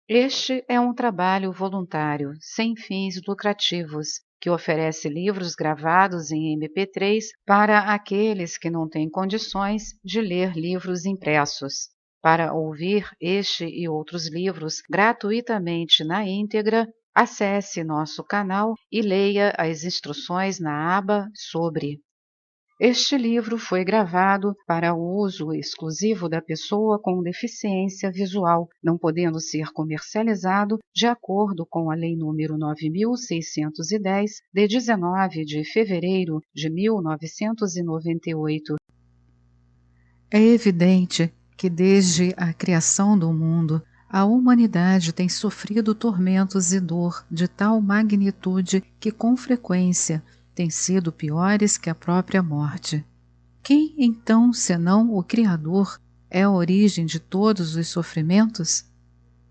Este é um trabalho voluntário, sem fins lucrativos, que oferece livros gravados em MP3 para aqueles que não têm condições de ler livros impressos. Para ouvir este e outros livros gratuitamente na íntegra, acesse nosso canal e leia as instruções na aba Sobre. Este livro foi gravado para o uso exclusivo da pessoa com deficiência visual, não podendo ser comercializado de acordo com a Lei nº 9.610, de 19 de fevereiro de 1998. É evidente que desde a criação do mundo, a humanidade tem sofrido tormentos e dor de tal magnitude que, com frequência, têm sido piores que a própria morte. Quem, então, senão o Criador, é a origem de todos os sofrimentos?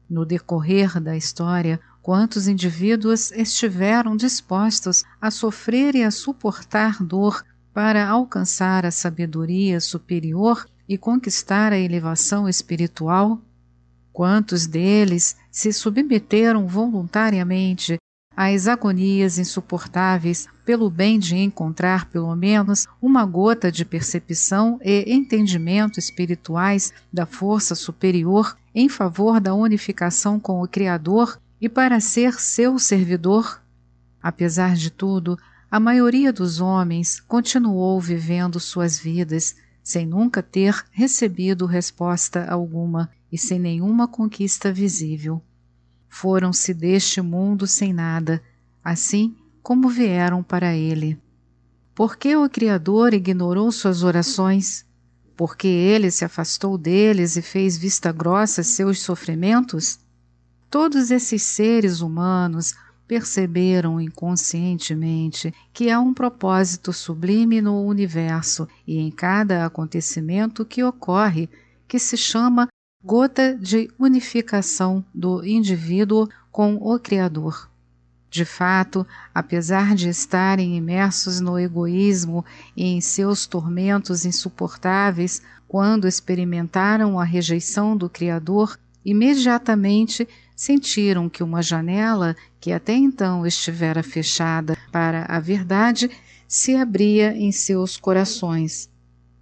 No decorrer da história, quantos indivíduos estiveram dispostos a sofrer e a suportar dor para alcançar a sabedoria superior e conquistar a elevação espiritual? Quantos deles se submeteram voluntariamente às agonias insuportáveis pelo bem de encontrar pelo menos uma gota de percepção e entendimento espirituais da força superior em favor da unificação com o Criador e para ser seu servidor? Apesar de tudo, a maioria dos homens continuou vivendo suas vidas sem nunca ter recebido resposta alguma e sem nenhuma conquista visível. Foram-se deste mundo sem nada, assim como vieram para ele. Por que o Criador ignorou suas orações? Por que ele se afastou deles e fez vista grossa a seus sofrimentos? Todos esses seres humanos perceberam inconscientemente que há um propósito sublime no universo e em cada acontecimento que ocorre, que se chama gota de unificação do indivíduo com o Criador. De fato, apesar de estarem imersos no egoísmo e em seus tormentos insuportáveis, quando experimentaram a rejeição do Criador, imediatamente sentiram que uma janela, que até então estivera fechada para a verdade, se abria em seus corações.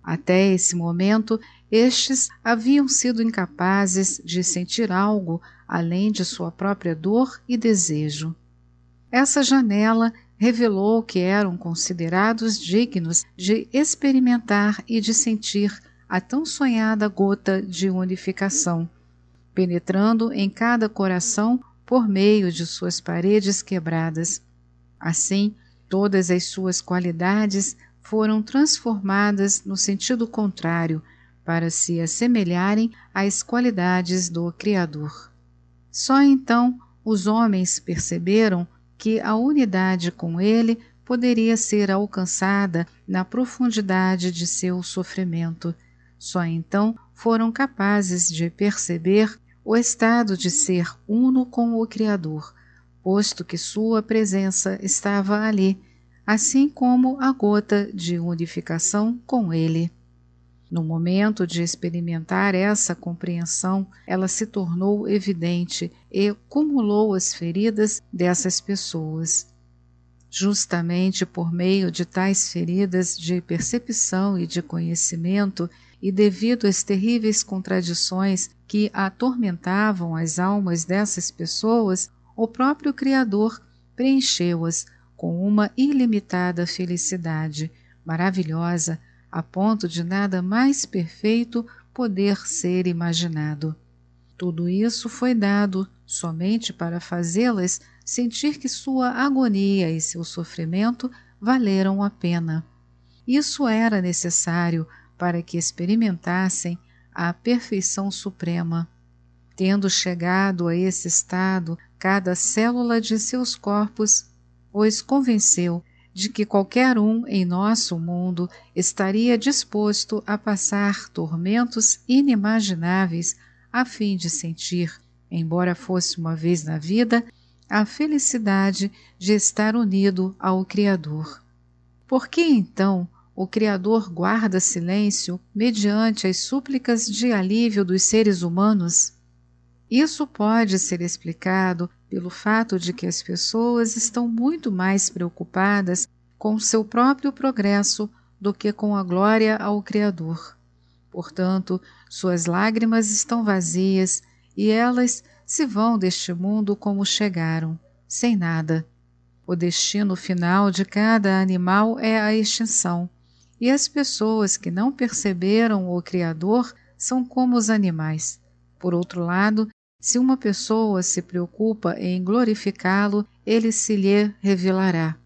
Até esse momento, estes haviam sido incapazes de sentir algo além de sua própria dor e desejo. Essa janela revelou que eram considerados dignos de experimentar e de sentir a tão sonhada gota de unificação, penetrando em cada coração por meio de suas paredes quebradas. Assim, todas as suas qualidades foram transformadas no sentido contrário, para se assemelharem às qualidades do Criador. Só então os homens perceberam que a unidade com ele poderia ser alcançada na profundidade de seu sofrimento. Só então foram capazes de perceber o estado de ser uno com o Criador, posto que sua presença estava ali, assim como a gota de unificação com ele. No momento de experimentar essa compreensão, ela se tornou evidente e cumulou as feridas dessas pessoas. Justamente por meio de tais feridas de percepção e de conhecimento, e devido às terríveis contradições que atormentavam as almas dessas pessoas, o próprio Criador preencheu-as com uma ilimitada felicidade, maravilhosa, a ponto de nada mais perfeito poder ser imaginado. Tudo isso foi dado somente para fazê-las sentir que sua agonia e seu sofrimento valeram a pena. Isso era necessário para que experimentassem a perfeição suprema. Tendo chegado a esse estado, cada célula de seus corpos os convenceu de que qualquer um em nosso mundo estaria disposto a passar tormentos inimagináveis a fim de sentir, embora fosse uma vez na vida, a felicidade de estar unido ao Criador. Por que então o Criador guarda silêncio mediante as súplicas de alívio dos seres humanos? Isso pode ser explicado pelo fato de que as pessoas estão muito mais preocupadas com o seu próprio progresso do que com a glória ao Criador. Portanto, suas lágrimas estão vazias e elas se vão deste mundo como chegaram, sem nada. O destino final de cada animal é a extinção, e as pessoas que não perceberam o Criador são como os animais. Por outro lado, se uma pessoa se preocupa em glorificá-lo, ele se lhe revelará.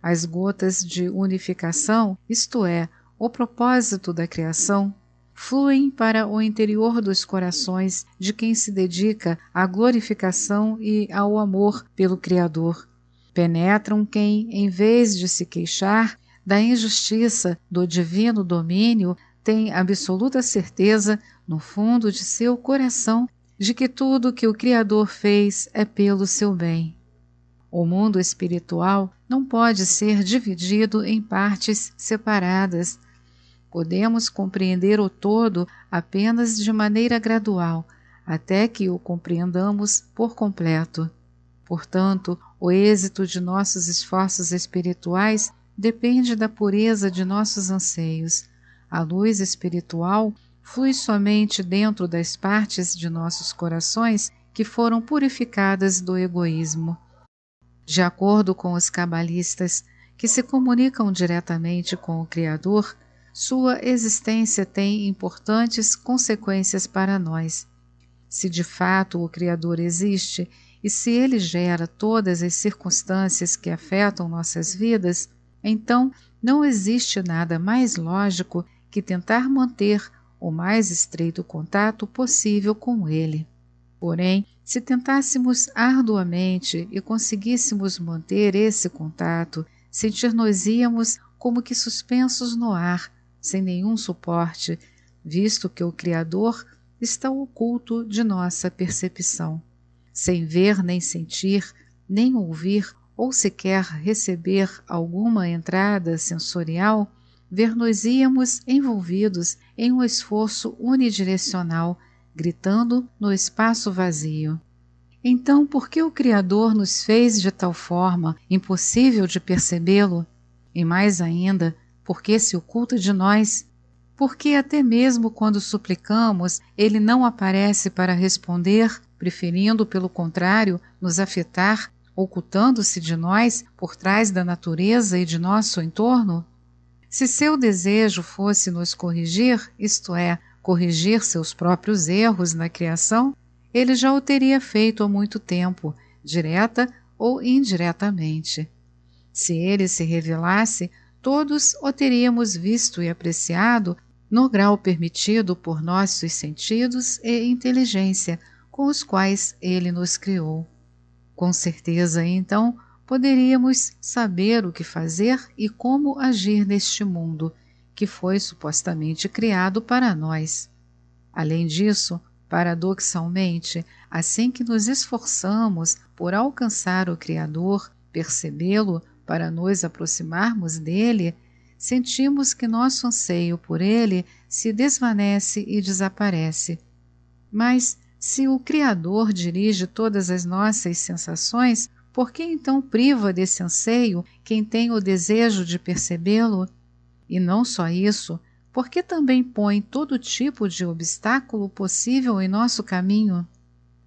As gotas de unificação, isto é, o propósito da criação, fluem para o interior dos corações de quem se dedica à glorificação e ao amor pelo Criador. Penetram quem, em vez de se queixar da injustiça do divino domínio, tem absoluta certeza, no fundo de seu coração, de que tudo que o Criador fez é pelo seu bem. O mundo espiritual não pode ser dividido em partes separadas. Podemos compreender o todo apenas de maneira gradual, até que o compreendamos por completo. Portanto, o êxito de nossos esforços espirituais depende da pureza de nossos anseios. A luz espiritual flui somente dentro das partes de nossos corações que foram purificadas do egoísmo. De acordo com os cabalistas, que se comunicam diretamente com o Criador, sua existência tem importantes consequências para nós. Se de fato o Criador existe e se ele gera todas as circunstâncias que afetam nossas vidas, então não existe nada mais lógico que tentar manter o mais estreito contato possível com ele. Porém, se tentássemos arduamente e conseguíssemos manter esse contato, sentir-nos-íamos como que suspensos no ar, sem nenhum suporte, visto que o Criador está oculto de nossa percepção. Sem ver nem sentir, nem ouvir ou sequer receber alguma entrada sensorial, ver-nos-íamos envolvidos em um esforço unidirecional, gritando no espaço vazio. Então, por que o Criador nos fez de tal forma impossível de percebê-lo? E mais ainda, por que se oculta de nós? Porque até mesmo quando suplicamos, ele não aparece para responder, preferindo, pelo contrário, nos afetar, ocultando-se de nós por trás da natureza e de nosso entorno? Se seu desejo fosse nos corrigir, isto é, corrigir seus próprios erros na criação, ele já o teria feito há muito tempo, direta ou indiretamente. Se ele se revelasse, todos o teríamos visto e apreciado no grau permitido por nossos sentidos e inteligência, com os quais ele nos criou. Com certeza, então, poderíamos saber o que fazer e como agir neste mundo, que foi supostamente criado para nós. Além disso, paradoxalmente, assim que nos esforçamos por alcançar o Criador, percebê-lo para nos aproximarmos dele, sentimos que nosso anseio por ele se desvanece e desaparece. Mas, se o Criador dirige todas as nossas sensações, por que então priva desse anseio quem tem o desejo de percebê-lo? E não só isso, por que também põe todo tipo de obstáculo possível em nosso caminho?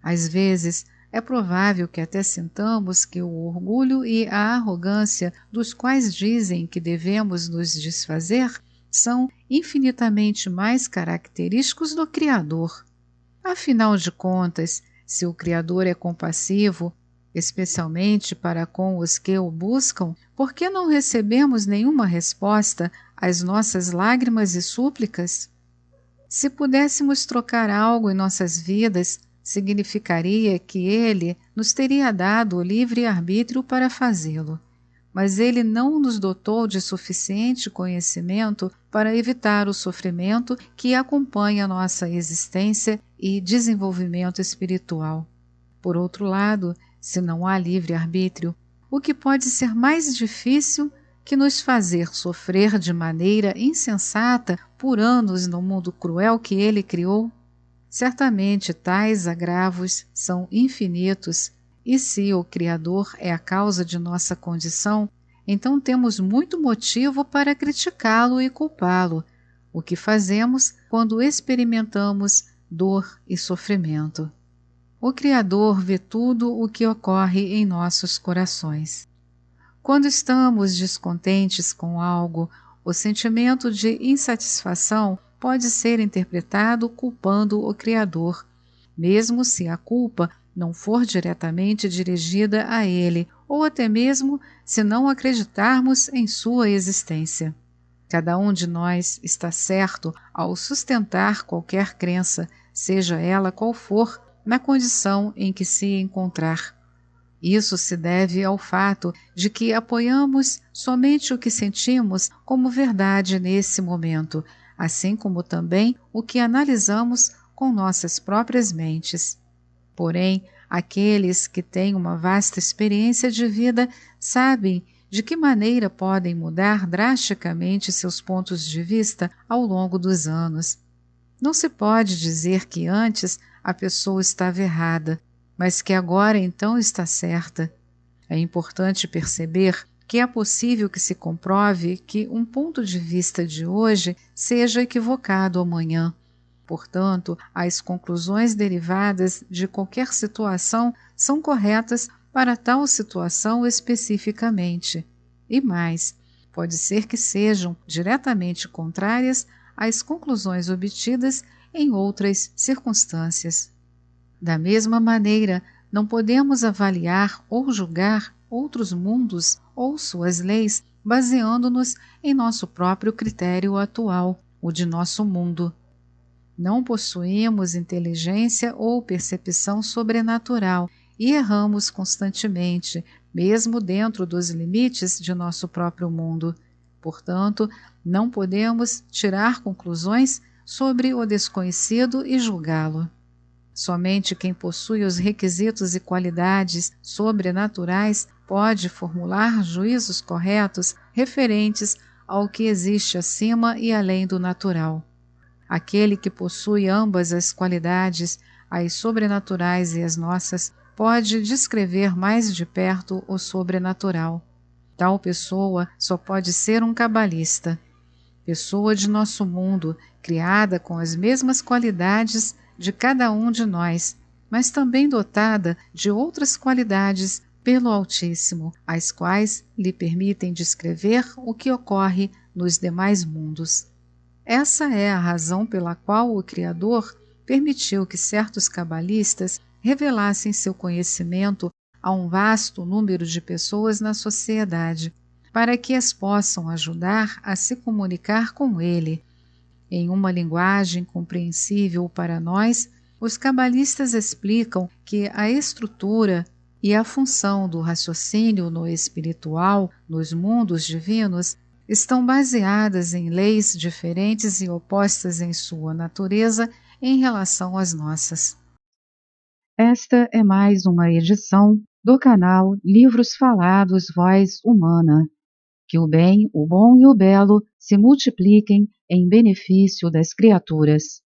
Às vezes, é provável que até sintamos que o orgulho e a arrogância dos quais dizem que devemos nos desfazer são infinitamente mais característicos do Criador. Afinal de contas, se o Criador é compassivo, especialmente para com os que o buscam, por que não recebemos nenhuma resposta às nossas lágrimas e súplicas? Se pudéssemos trocar algo em nossas vidas, significaria que ele nos teria dado o livre arbítrio para fazê-lo. Mas ele não nos dotou de suficiente conhecimento para evitar o sofrimento que acompanha nossa existência e desenvolvimento espiritual. Por outro lado, se não há livre-arbítrio, o que pode ser mais difícil que nos fazer sofrer de maneira insensata por anos no mundo cruel que ele criou? Certamente tais agravos são infinitos, e se o Criador é a causa de nossa condição, então temos muito motivo para criticá-lo e culpá-lo, o que fazemos quando experimentamos dor e sofrimento. O Criador vê tudo o que ocorre em nossos corações. Quando estamos descontentes com algo, o sentimento de insatisfação pode ser interpretado culpando o Criador, mesmo se a culpa não for diretamente dirigida a ele, ou até mesmo se não acreditarmos em sua existência. Cada um de nós está certo ao sustentar qualquer crença, seja ela qual for, na condição em que se encontrar. Isso se deve ao fato de que apoiamos somente o que sentimos como verdade nesse momento, assim como também o que analisamos com nossas próprias mentes. Porém, aqueles que têm uma vasta experiência de vida sabem de que maneira podem mudar drasticamente seus pontos de vista ao longo dos anos. Não se pode dizer que antes a pessoa estava errada, mas que agora então está certa. É importante perceber que é possível que se comprove que um ponto de vista de hoje seja equivocado amanhã. Portanto, as conclusões derivadas de qualquer situação são corretas para tal situação especificamente. E mais, pode ser que sejam diretamente contrárias às conclusões obtidas em outras circunstâncias. Da mesma maneira, não podemos avaliar ou julgar outros mundos ou suas leis baseando-nos em nosso próprio critério atual, o de nosso mundo. Não possuímos inteligência ou percepção sobrenatural e erramos constantemente, mesmo dentro dos limites de nosso próprio mundo. Portanto, não podemos tirar conclusões sobre o desconhecido e julgá-lo. Somente quem possui os requisitos e qualidades sobrenaturais pode formular juízos corretos referentes ao que existe acima e além do natural. Aquele que possui ambas as qualidades, as sobrenaturais e as nossas, pode descrever mais de perto o sobrenatural. Tal pessoa só pode ser um cabalista, pessoa de nosso mundo, criada com as mesmas qualidades de cada um de nós, mas também dotada de outras qualidades pelo Altíssimo, as quais lhe permitem descrever o que ocorre nos demais mundos. Essa é a razão pela qual o Criador permitiu que certos cabalistas revelassem seu conhecimento a um vasto número de pessoas na sociedade, para que as possam ajudar a se comunicar com ele. Em uma linguagem compreensível para nós, os cabalistas explicam que a estrutura e a função do raciocínio no espiritual, nos mundos divinos, estão baseadas em leis diferentes e opostas em sua natureza em relação às nossas. Esta é mais uma edição do canal Livros Falados Voz Humana. Que o bem, o bom e o belo se multipliquem em benefício das criaturas.